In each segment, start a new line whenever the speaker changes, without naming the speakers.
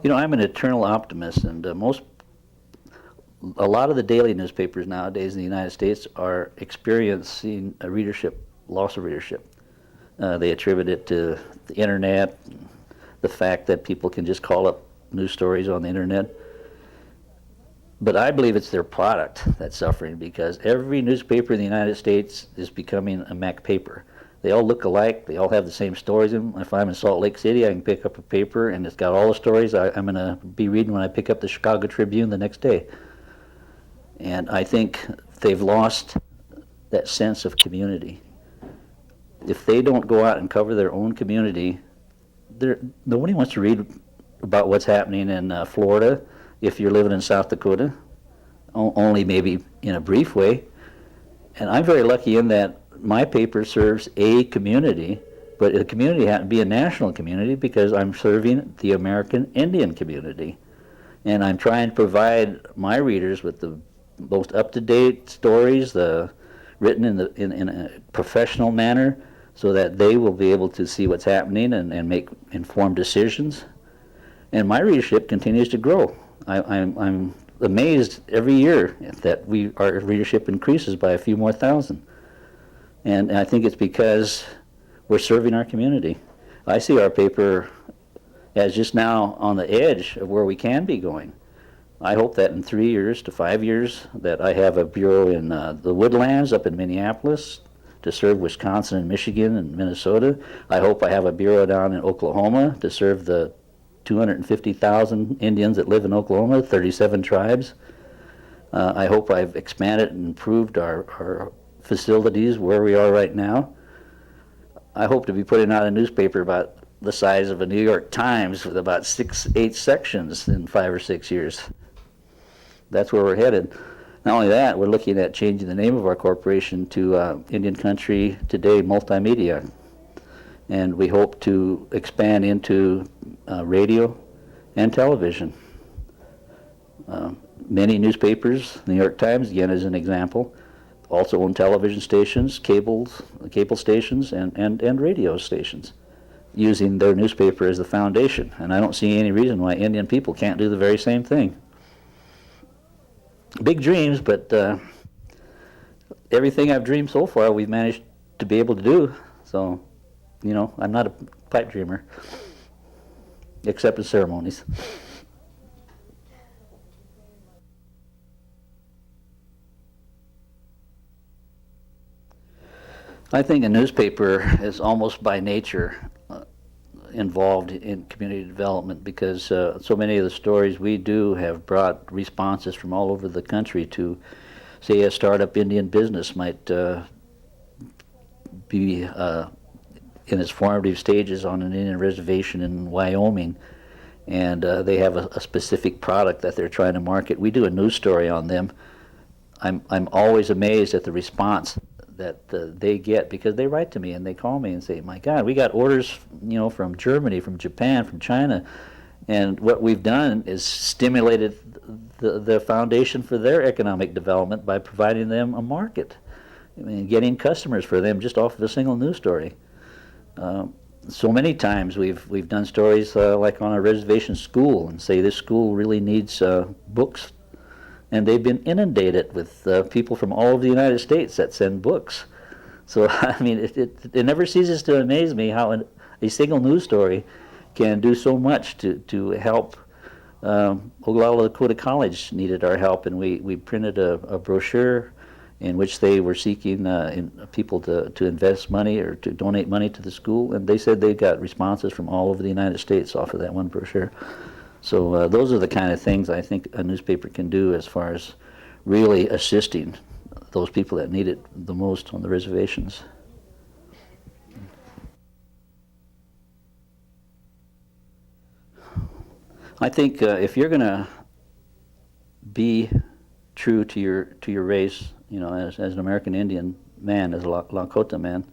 You know, I'm an eternal optimist, and a lot of the daily newspapers nowadays in the United States are experiencing a readership, loss of readership. They attribute it to the internet, the fact that people can just call up news stories on the internet. But I believe it's their product that's suffering because every newspaper in the United States is becoming a Mac paper. They all look alike. They all have the same stories in them. If I'm in Salt Lake City, I can pick up a paper and it's got all the stories I'm going to be reading when I pick up the Chicago Tribune the next day. And I think they've lost that sense of community. If they don't go out and cover their own community, nobody wants to read about what's happening in Florida if you're living in South Dakota, only maybe in a brief way. And I'm very lucky in that my paper serves a community, but the community had to be a national community because I'm serving the American Indian community. And I'm trying to provide my readers with the most up-to-date stories, written in a professional manner, so that they will be able to see what's happening and make informed decisions. And my readership continues to grow. I'm amazed every year that our readership increases by a few more thousand. And I think it's because we're serving our community. I see our paper as just now on the edge of where we can be going. I hope that in 3 years to 5 years that I have a bureau in the Woodlands up in Minneapolis to serve Wisconsin and Michigan and Minnesota. I hope I have a bureau down in Oklahoma to serve the 250,000 Indians that live in Oklahoma, 37 tribes. I hope I've expanded and improved our facilities where we are right now. I hope to be putting out a newspaper about the size of a New York Times with about 8 sections in 5 or 6 years. That's where we're headed. Not only that, we're looking at changing the name of our corporation to Indian Country Today Multimedia. And we hope to expand into radio and television. Many newspapers, New York Times, again, as an example, also own television stations, cable stations, and radio stations, using their newspaper as the foundation. And I don't see any reason why Indian people can't do the very same thing. Big dreams, but everything I've dreamed so far, we've managed to be able to do. So, you know, I'm not a pipe dreamer, except in ceremonies. I think a newspaper is almost by nature involved in community development because so many of the stories we do have brought responses from all over the country to, say, a startup Indian business might be in its formative stages on an Indian reservation in Wyoming, and they have a specific product that they're trying to market. We do a news story on them. I'm always amazed at the response that they get because they write to me and they call me and say, "My God, we got orders, you know, from Germany, from Japan, from China, and what we've done is stimulated the foundation for their economic development by providing them a market, I mean, getting customers for them just off of a single news story." So many times we've done stories like on a reservation school and say this school really needs books. And they've been inundated with people from all over the United States that send books. So, I mean, it never ceases to amaze me how a single news story can do so much to help. Oglala Lakota College needed our help, and we printed a brochure in which they were seeking people to invest money or to donate money to the school, and they said they got responses from all over the United States off of that one brochure. So those are the kind of things I think a newspaper can do as far as really assisting those people that need it the most on the reservations. I think if you're going to be true to your race, you know, as an American Indian man, as a Lakota man,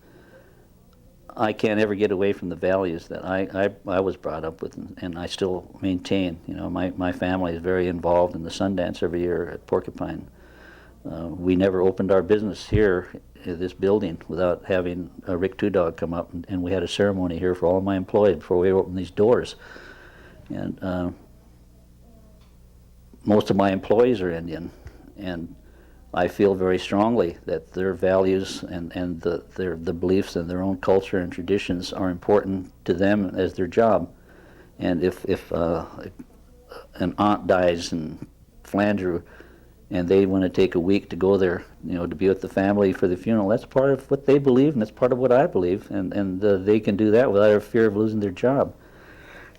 I can't ever get away from the values that I was brought up with, and I still maintain. You know, my family is very involved in the Sundance every year at Porcupine. We never opened our business here in this building without having Rick Two Dog come up, and we had a ceremony here for all my employees before we opened these doors. And most of my employees are Indian, and I feel very strongly that their values and the beliefs and their own culture and traditions are important to them as their job. And if an aunt dies in Flandreau and they want to take a week to go there, to be with the family for the funeral, that's part of what they believe, and that's part of what I believe, and they can do that without a fear of losing their job.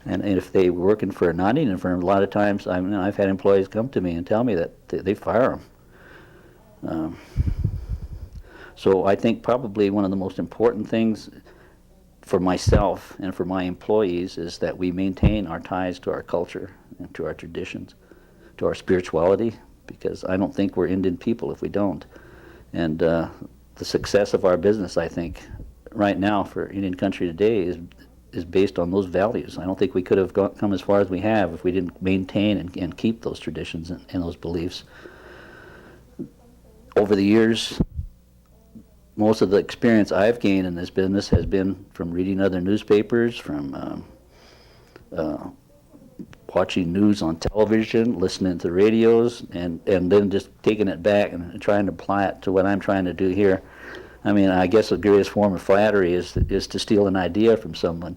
And if they were working for a non-union firm, a lot of times I've had employees come to me and tell me that they fire them. So I think probably one of the most important things for myself and for my employees is that we maintain our ties to our culture and to our traditions, to our spirituality, because I don't think we're Indian people if we don't. And the success of our business, I think, right now for Indian country today is based on those values. I don't think we could have come as far as we have if we didn't maintain and keep those traditions and those beliefs. Over the years, most of the experience I've gained in this business has been from reading other newspapers, from watching news on television, listening to radios, and then just taking it back and trying to apply it to what I'm trying to do here. I mean, I guess the greatest form of flattery is to steal an idea from someone.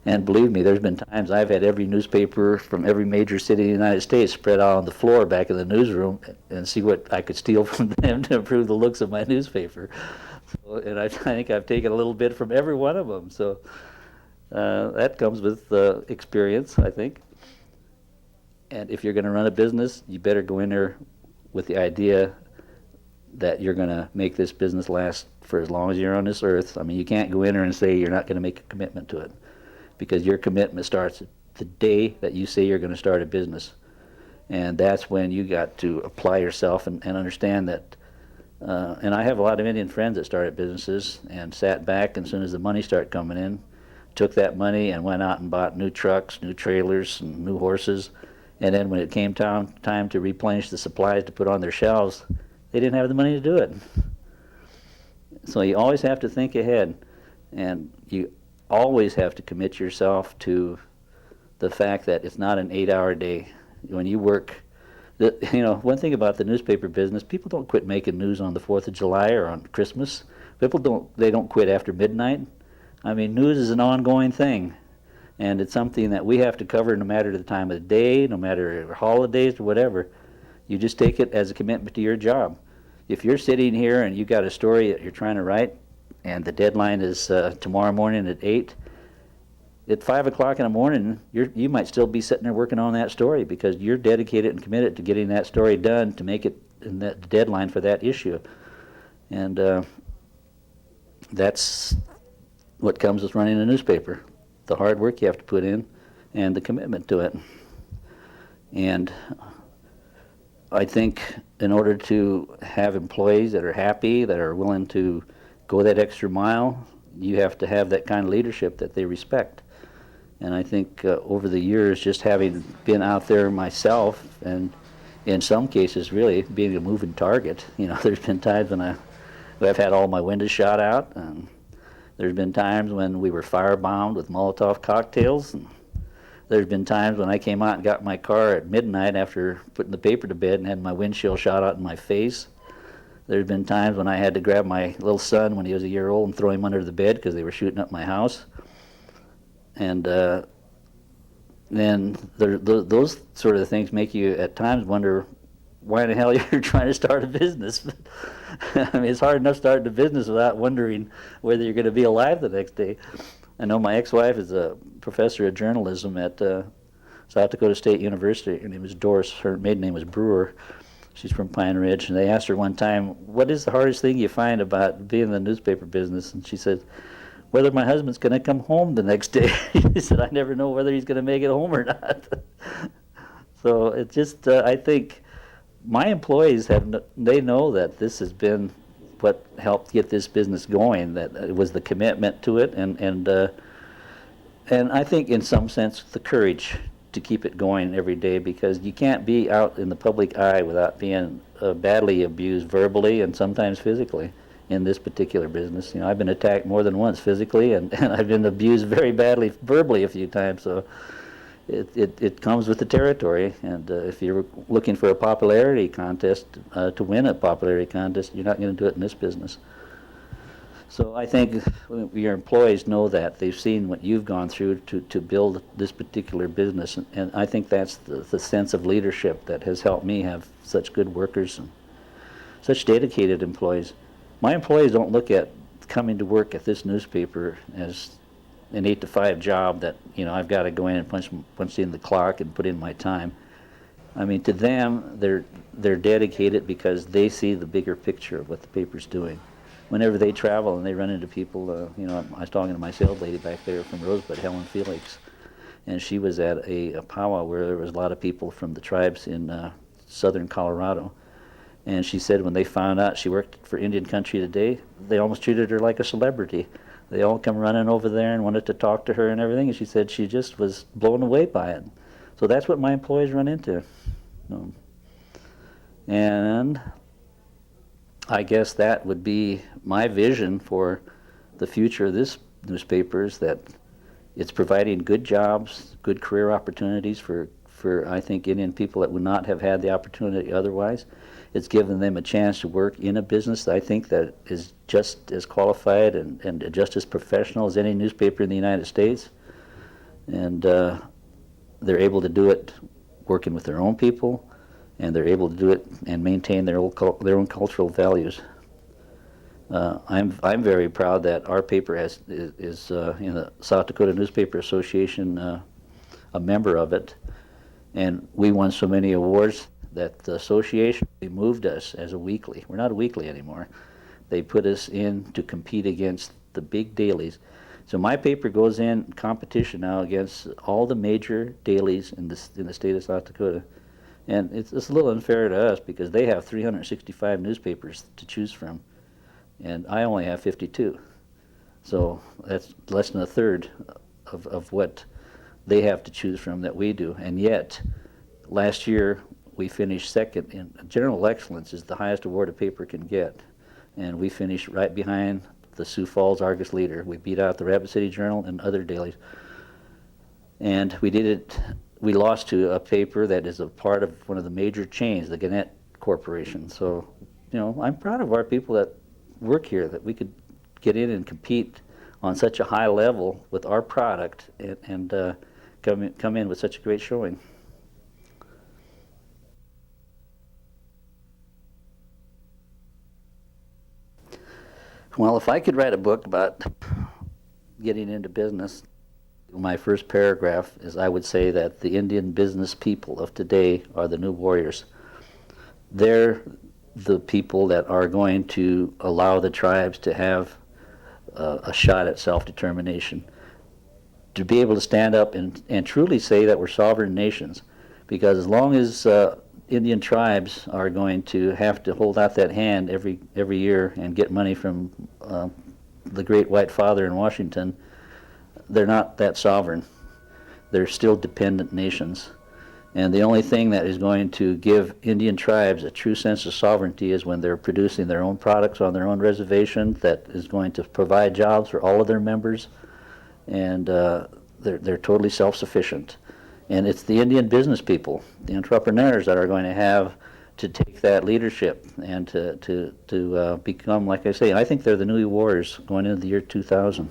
And believe me, there's been times I've had every newspaper from every major city in the United States spread out on the floor back in the newsroom and see what I could steal from them to improve the looks of my newspaper. So, and I think I've taken a little bit from every one of them. So that comes with experience, I think. And if you're going to run a business, you better go in there with the idea that you're going to make this business last for as long as you're on this earth. I mean, you can't go in there and say you're not going to make a commitment to it, because your commitment starts the day that you say you're going to start a business. And that's when you got to apply yourself and understand that. And I have a lot of Indian friends that started businesses and sat back, and as soon as the money started coming in, took that money and went out and bought new trucks, new trailers, and new horses. And then when it came time to replenish the supplies to put on their shelves, they didn't have the money to do it. So you always have to think ahead, and you always have to commit yourself to the fact that it's not an 8-hour day. When you work, one thing about the newspaper business, people don't quit making news on the 4th of July or on Christmas. They don't quit after midnight. I mean, news is an ongoing thing, and it's something that we have to cover no matter the time of the day, no matter holidays or whatever. You just take it as a commitment to your job. If you're sitting here and you got a story that you're trying to write, and the deadline is tomorrow morning at 8, at 5 o'clock in the morning, you might still be sitting there working on that story, because you're dedicated and committed to getting that story done to make it in that deadline for that issue. And that's what comes with running a newspaper, the hard work you have to put in and the commitment to it. And I think in order to have employees that are happy, that are willing to go that extra mile, you have to have that kind of leadership that they respect. And I think over the years, just having been out there myself, and in some cases really being a moving target, there's been times when I've had all my windows shot out, and there's been times when we were firebombed with Molotov cocktails, and there's been times when I came out and got in my car at midnight after putting the paper to bed and had my windshield shot out in my face. There's been times when I had to grab my little son when he was a year old and throw him under the bed because they were shooting up my house. And then those sort of things make you at times wonder why in the hell you're trying to start a business. I mean, it's hard enough starting a business without wondering whether you're going to be alive the next day. I know my ex-wife is a professor of journalism at South Dakota State University. Her name is Doris. Her maiden name was Brewer. She's from Pine Ridge. And they asked her one time, what is the hardest thing you find about being in the newspaper business? And she said, whether my husband's going to come home the next day. She said, I never know whether he's going to make it home or not. So it's just, I think my employees they know that this has been what helped get this business going, that it was the commitment to it, and I think in some sense the courage to keep it going every day, because you can't be out in the public eye without being badly abused verbally and sometimes physically in this particular business. I've been attacked more than once physically, and I've been abused very badly verbally a few times. So it comes with the territory. And if you're looking for a popularity contest, to win a popularity contest, you're not going to do it in this business. So I think your employees know that. They've seen what you've gone through to build this particular business. And I think that's the sense of leadership that has helped me have such good workers and such dedicated employees. My employees don't look at coming to work at this newspaper as an 8 to 5 job that, you know, I've got to go in and punch in the clock and put in my time. I mean, to them, they're dedicated because they see the bigger picture of what the paper's doing. Whenever they travel and they run into people, you know, I was talking to my sales lady back there from Rosebud, Helen Felix, and she was at a powwow where there was a lot of people from the tribes in southern Colorado. And she said when they found out she worked for Indian Country Today, they almost treated her like a celebrity. They all come running over there and wanted to talk to her and everything, and she said she just was blown away by it. So that's what my employees run into. And I guess that would be my vision for the future of this newspaper, is that it's providing good jobs, good career opportunities for I think Indian people that would not have had the opportunity otherwise. It's given them a chance to work in a business that I think that is just as qualified and just as professional as any newspaper in the United States. And they're able to do it working with their own people, and they're able to do it and maintain their own cultural values. I'm very proud that our paper is in the South Dakota Newspaper Association, a member of it, and we won so many awards that the association moved us as a weekly. We're not a weekly anymore. They put us in to compete against the big dailies. So my paper goes in competition now against all the major dailies in the state of South Dakota. And it's a little unfair to us because they have 365 newspapers to choose from, and I only have 52. So that's less than a third of what they have to choose from that we do. And yet, last year, we finished second in General Excellence is the highest award a paper can get. And we finished right behind the Sioux Falls Argus Leader. We beat out the Rapid City Journal and other dailies. And we did it, we lost to a paper that is a part of one of the major chains, the Gannett Corporation. So, you know, I'm proud of our people that work here, that we could get in and compete on such a high level with our product and come in with such a great showing. Well, if I could write a book about getting into business, my first paragraph is I would say that the Indian business people of today are the new warriors. They're the people that are going to allow the tribes to have a shot at self-determination, to be able to stand up and truly say that we're sovereign nations. Because as long as Indian tribes are going to have to hold out that hand every year and get money from the Great White Father in Washington, they're not that sovereign. They're still dependent nations. And the only thing that is going to give Indian tribes a true sense of sovereignty is when they're producing their own products on their own reservation that is going to provide jobs for all of their members. And they're totally self-sufficient. And it's the Indian business people, the entrepreneurs, that are going to have to take that leadership and to become, like I say, I think they're the new warriors going into the year 2000.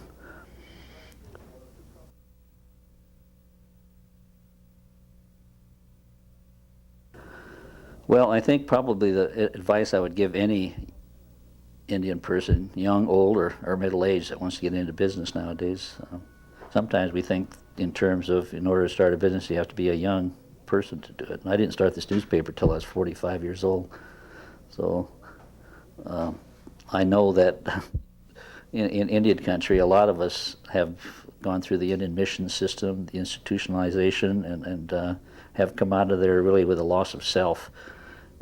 Well, I think probably the advice I would give any Indian person, young, old, or middle-aged, that wants to get into business nowadays, sometimes we think in terms of, in order to start a business, you have to be a young person to do it. And I didn't start this newspaper till I was 45 years old. So I know that in Indian country, a lot of us have gone through the Indian mission system, the institutionalization, and have come out of there really with a loss of self.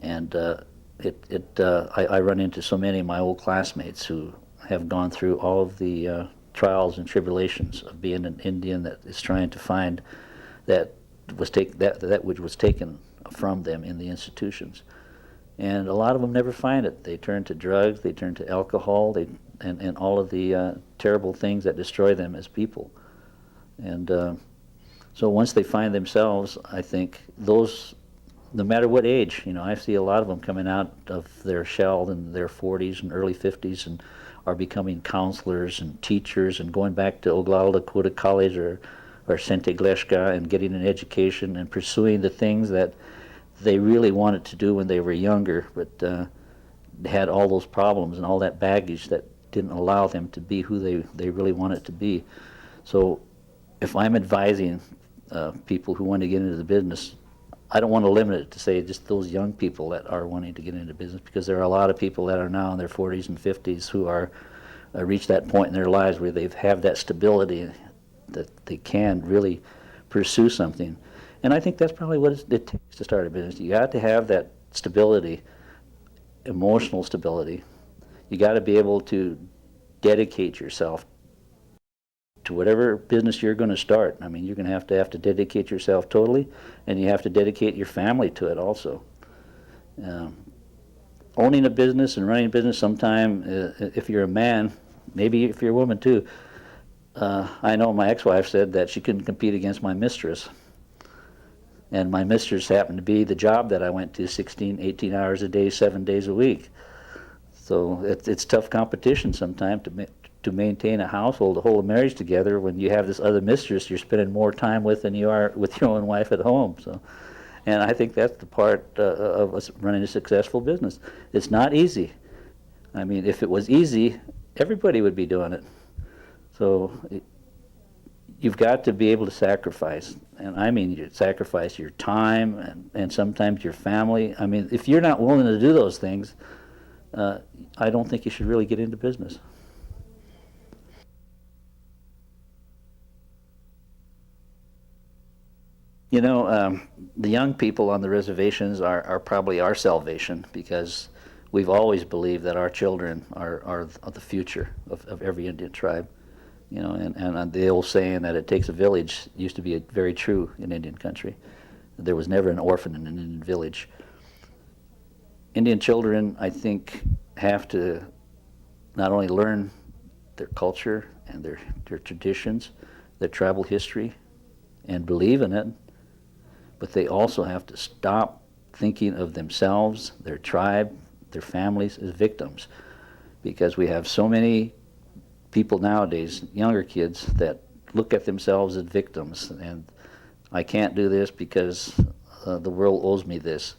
And I run into so many of my old classmates who have gone through all of the trials and tribulations of being an Indian that is trying to find that which was taken from them in the institutions. And a lot of them never find it. They turn to drugs, they turn to alcohol, and all of the terrible things that destroy them as people. And So once they find themselves, I think those, no matter what age, I see a lot of them coming out of their shell in their 40s and early 50s and are becoming counselors and teachers and going back to Oglala Lakota College or Sente Gleshka and getting an education and pursuing the things that they really wanted to do when they were younger, but had all those problems and all that baggage that didn't allow them to be who they really wanted to be. So if I'm advising people who want to get into the business, I don't want to limit it to say just those young people that are wanting to get into business, because there are a lot of people that are now in their 40s and 50s who are reached that point in their lives where they have that stability that they can really pursue something. And I think that's probably what it takes to start a business. You got to have that stability, emotional stability. You got to be able to dedicate yourself to whatever business you're going to start. I mean, you're going to have to dedicate yourself totally, and you have to dedicate your family to it also. Owning a business and running a business, sometime, if you're a man, maybe if you're a woman too, I know my ex-wife said that she couldn't compete against my mistress. And my mistress happened to be the job that I went to 16, 18 hours a day, 7 days a week. So it's tough competition sometimes to maintain a household, to hold a marriage together when you have this other mistress you're spending more time with than you are with your own wife at home. So, and I think that's the part of us running a successful business. It's not easy. I mean, if it was easy, everybody would be doing it. So you've got to be able to sacrifice, and I mean you sacrifice your time and sometimes your family. I mean, if you're not willing to do those things, I don't think you should really get into business. The young people on the reservations are probably our salvation, because we've always believed that our children are the future of every Indian tribe. And the old saying that it takes a village used to be very true in Indian country. There was never an orphan in an Indian village. Indian children, I think, have to not only learn their culture and their traditions, their tribal history, and believe in it, but they also have to stop thinking of themselves, their tribe, their families as victims, because we have so many people nowadays, younger kids, that look at themselves as victims, and I can't do this because the world owes me this.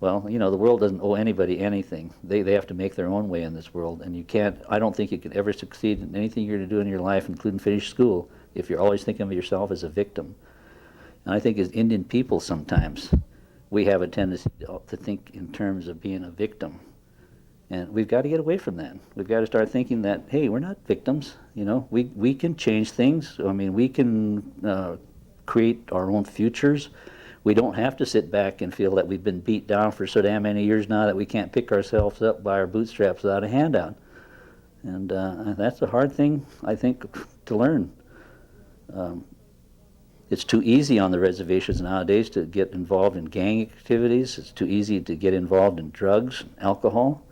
Well, the world doesn't owe anybody anything. They have to make their own way in this world, and I don't think you can ever succeed in anything you're going to do in your life, including finish school, if you're always thinking of yourself as a victim. And I think as Indian people sometimes, we have a tendency to think in terms of being a victim. And we've got to get away from that. We've got to start thinking that, hey, we're not victims. We can change things. I mean, we can create our own futures. We don't have to sit back and feel that we've been beat down for so damn many years now that we can't pick ourselves up by our bootstraps without a handout. And that's a hard thing, I think, to learn. It's too easy on the reservations nowadays to get involved in gang activities. It's too easy to get involved in drugs, alcohol.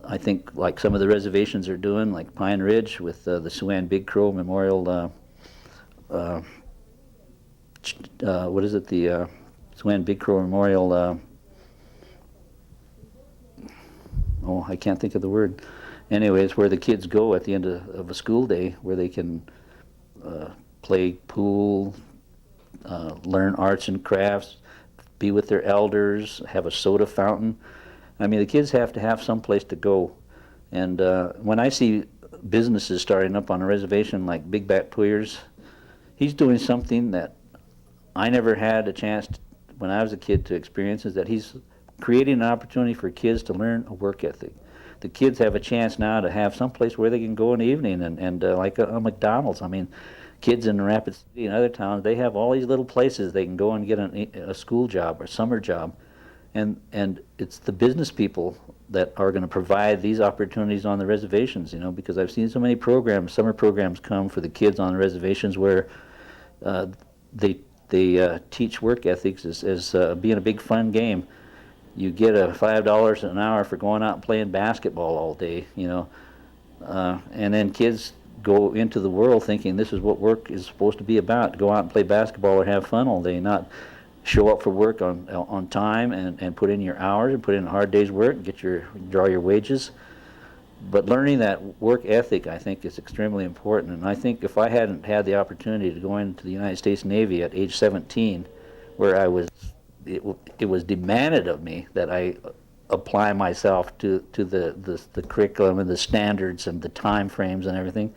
I think like some of the reservations are doing, like Pine Ridge with the Siouan Big Crow Memorial, what is it, the Siouan Big Crow Memorial, oh, I can't think of the word. Anyway, it's where the kids go at the end of a school day, where they can play pool, learn arts and crafts, be with their elders, have a soda fountain. I mean, the kids have to have some place to go. And when I see businesses starting up on a reservation like Big Bat Puyers, he's doing something that I never had a chance when I was a kid to experience, is that he's creating an opportunity for kids to learn a work ethic. The kids have a chance now to have some place where they can go in the evening, and like a McDonald's. I mean, kids in Rapid City and other towns, they have all these little places they can go and get a school job or summer job. And it's the business people that are going to provide these opportunities on the reservations, because I've seen so many programs, summer programs come for the kids on the reservations where they teach work ethics as being a big fun game. You get a $5 an hour for going out and playing basketball all day, and then kids go into the world thinking this is what work is supposed to be about. Go out and play basketball or have fun all day, not show up for work on time and put in your hours and put in a hard day's work and draw your wages. But learning that work ethic, I think, is extremely important. And I think if I hadn't had the opportunity to go into the United States Navy at age 17, where it was demanded of me that I apply myself to the curriculum and the standards and the time frames and everything,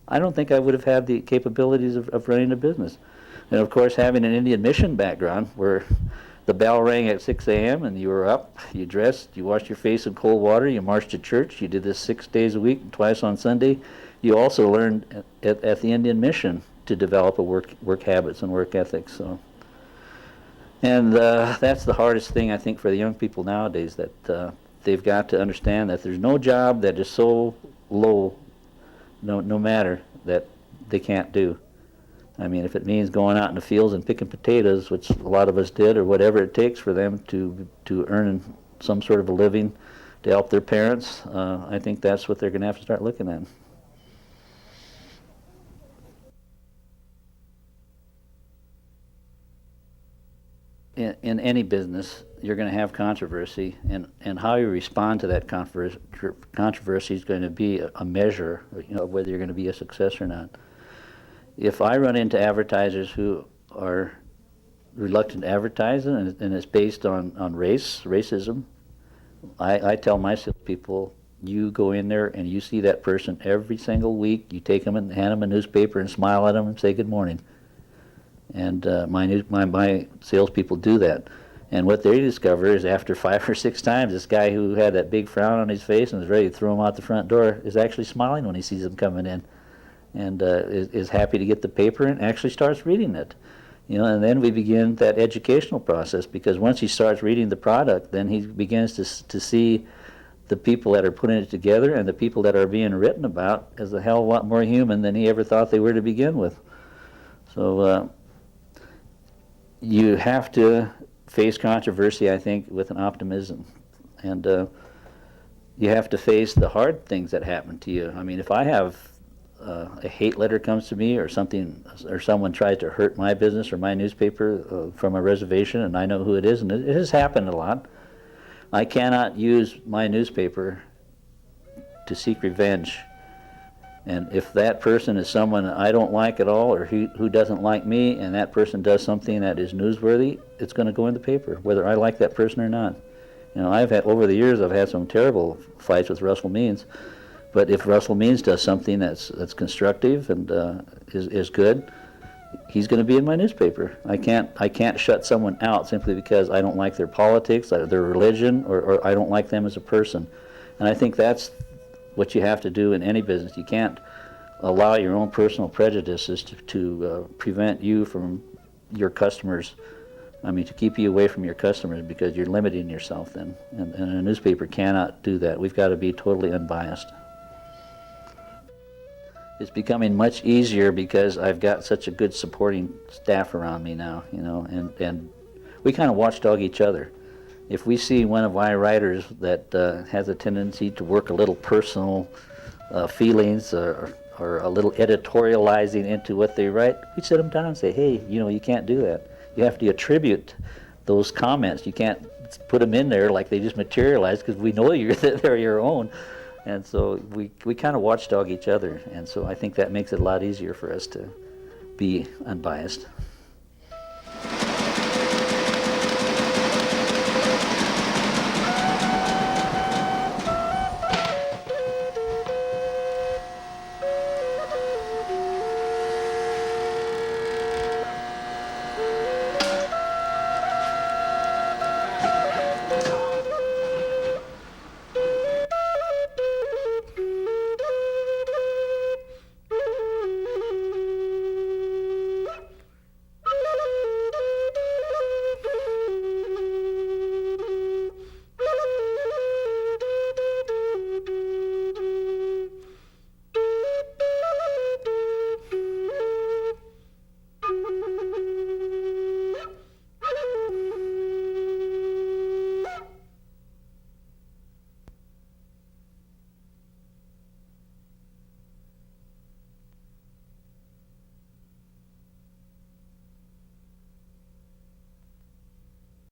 I don't think I would have had the capabilities of running a business. And of course, having an Indian mission background where the bell rang at 6 a.m. and you were up, you dressed, you washed your face in cold water, you marched to church, you did this 6 days a week, twice on Sunday. You also learned at the Indian mission to develop a work habits and work ethics. So, and that's the hardest thing, I think, for the young people nowadays, that they've got to understand that there's no job that is so low, no matter, that they can't do. I mean, if it means going out in the fields and picking potatoes, which a lot of us did, or whatever it takes for them to earn some sort of a living to help their parents, I think that's what they're going to have to start looking at. In any business, you're going to have controversy, and how you respond to that controversy is going to be a measure, of whether you're going to be a success or not. If I run into advertisers who are reluctant to advertise, and it's based on racism, I tell my salespeople, you go in there and you see that person every single week. You take them and hand them a newspaper and smile at them and say good morning. And my salespeople do that. And what they discover is after 5 or 6 times, this guy who had that big frown on his face and was ready to throw him out the front door is actually smiling when he sees them coming in, and is happy to get the paper and actually starts reading it. And then we begin that educational process, because once he starts reading the product, then he begins to see the people that are putting it together and the people that are being written about as a hell of a lot more human than he ever thought they were to begin with. So you have to face controversy, I think, with an optimism. And you have to face the hard things that happen to you. I mean, if I have a hate letter comes to me, or something, or someone tries to hurt my business or my newspaper from a reservation, and I know who it is, and it has happened a lot, I cannot use my newspaper to seek revenge. And if that person is someone I don't like at all, or who doesn't like me, and that person does something that is newsworthy, it's going to go in the paper, whether I like that person or not. Over the years, I've had some terrible fights with Russell Means. But if Russell Means does something that's constructive and is good, he's going to be in my newspaper. I can't shut someone out simply because I don't like their politics, their religion, or I don't like them as a person. And I think that's what you have to do in any business. You can't allow your own personal prejudices to prevent you from your customers. I mean, to keep you away from your customers, because you're limiting yourself then. And a newspaper cannot do that. We've got to be totally unbiased. It's becoming much easier because I've got such a good supporting staff around me now, and we kind of watchdog each other. If we see one of our writers that has a tendency to work a little personal feelings or a little editorializing into what they write, we sit them down and say, hey, you can't do that. You have to attribute those comments. You can't put them in there like they just materialize, because we know they're your own. And so we kind of watchdog each other, and so I think that makes it a lot easier for us to be unbiased.